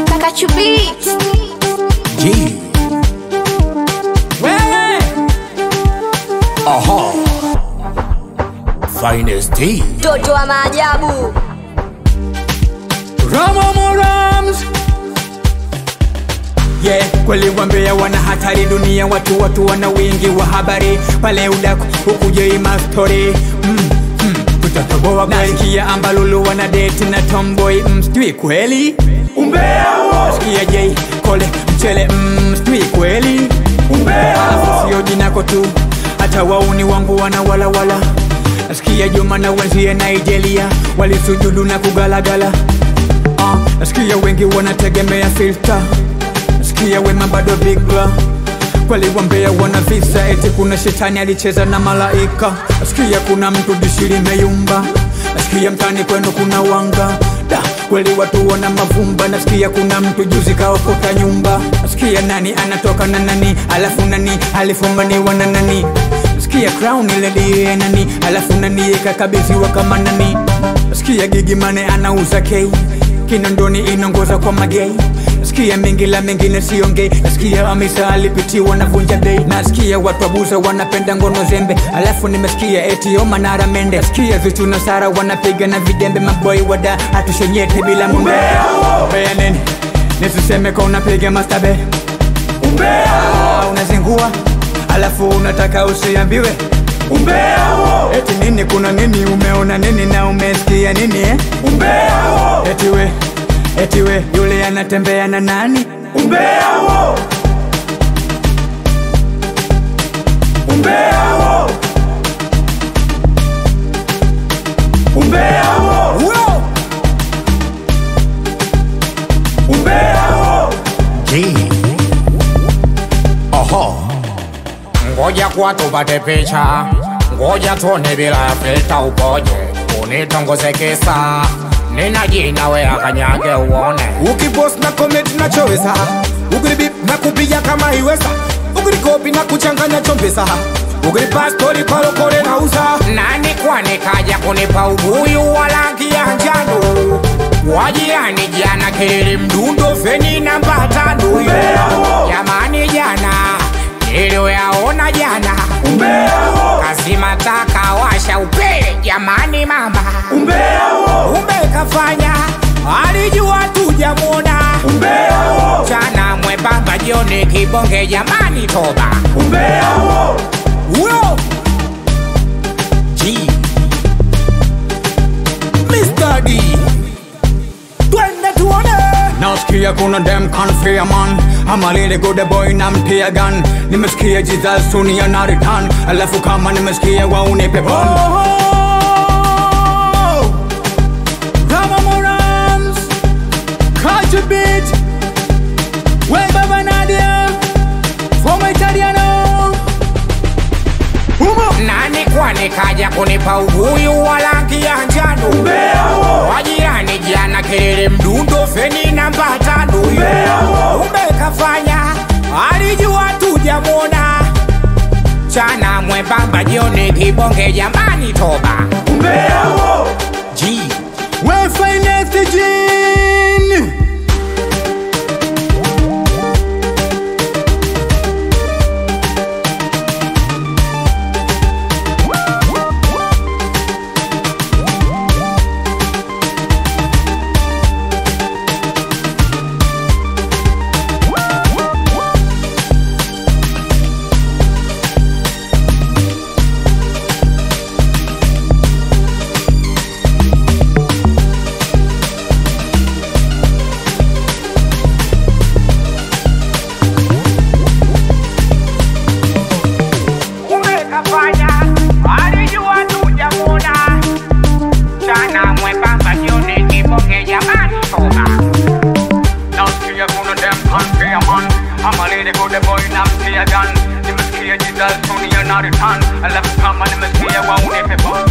Takachu beat G. Wewe aha, finest D Toto wa maajabu Rams. Yeah, kweli wambea wana hatari dunia, watu wana wingi wa habari. Pale udaku ukuje ima story tutatoboa kweli. Nasikia ambalulu wana date na tomboy sijui kweli. Umbea wo nasikia J Kole mchele sijui kweli. Umbea wo sio jinako tu, hata wauni wangu wana wala. Nasikia Juma na wenzie Nigeria walisujudu na kugalagala. Nasikia wengi wanategemea filter. Nasikia Wema bado big bra. Kweli wambea wana visa eti kuna shetani alicheza na malaika. Nasikia kuna mtu dishiri meyumba. Nasikia mtani kwenu kuna wanga. Da, kweli watu wana mavumba. Nasikia kuna mtu juzi kaokota nyumba. Nasikia nani anatoka na nani, alafu nani alifumaniwa na nani. Nasikia crown ile diye nani, alafu nani ikakabidhiwa kama nani. Nasikia Gigi Mane anauza K, Kinondoni inongoza kwa magei. Nasikia Mengila mengine siongei. Nasikia Hamisa alipitiwa na vunja day. Nasikia watu wabuza wanapenda ngono zembe, alafu nimesikia eti Manara Mende. Nasikia Zuchu na Sara wanapiga na vidembe, maboy wada hatushonyete bila mumbea. Umbea nini? Nisiseme kwa unapiga mastabe. Umbea unazingua, alafu unataka usiambiwe. Umbea eti nini, kuna nini, umeona nini na umesikia nini Umbea eti we yule anatembea na nani? Umbea Umbea Umbea Umbea G. Aha, ngoja kwa tupate picha, ngoja tuone bila filter upoje, unitongoze kisa nina jina we akanyage uone. Ukipost na comment na choweza, ukiribip na kupiga kama iweza, ukirikopi na kuchanganya chompesa, ukiripastori palo kore na uza. Nani kwani kaja kunipa ubuyu wa rangi ya njano? Wajiani jana kili mdundo feni namba 5. Jamani jana niliyoyaona jana. Kazima taka washa upele jamani mama. Kafanya alijua tujamona. Chana mwembamba jioni kibonge jamani toba. G. Mr. D. Twende tuone. Nasikia kuna dem confia man, ama lile good boy na mtia gun. Nimesikia Jesus sunia na return, alafu kama nimesikia wauni pepon. Rams, Takachu beat, Wema Nadia, Foma Italiano. Nani kwani kaja kunipa ubuyu wa rangi ya njano? Wajiani jana kile mdundo feni namba 5. Kafanya alijua tujamona. Chana mwembamba jioni kibonge jamani toba. G. We finest Gene. I'm a lady good boy na mtia gun. Nimesikia Jesus sunia na return, alafu kama nimesikia wauni pepon.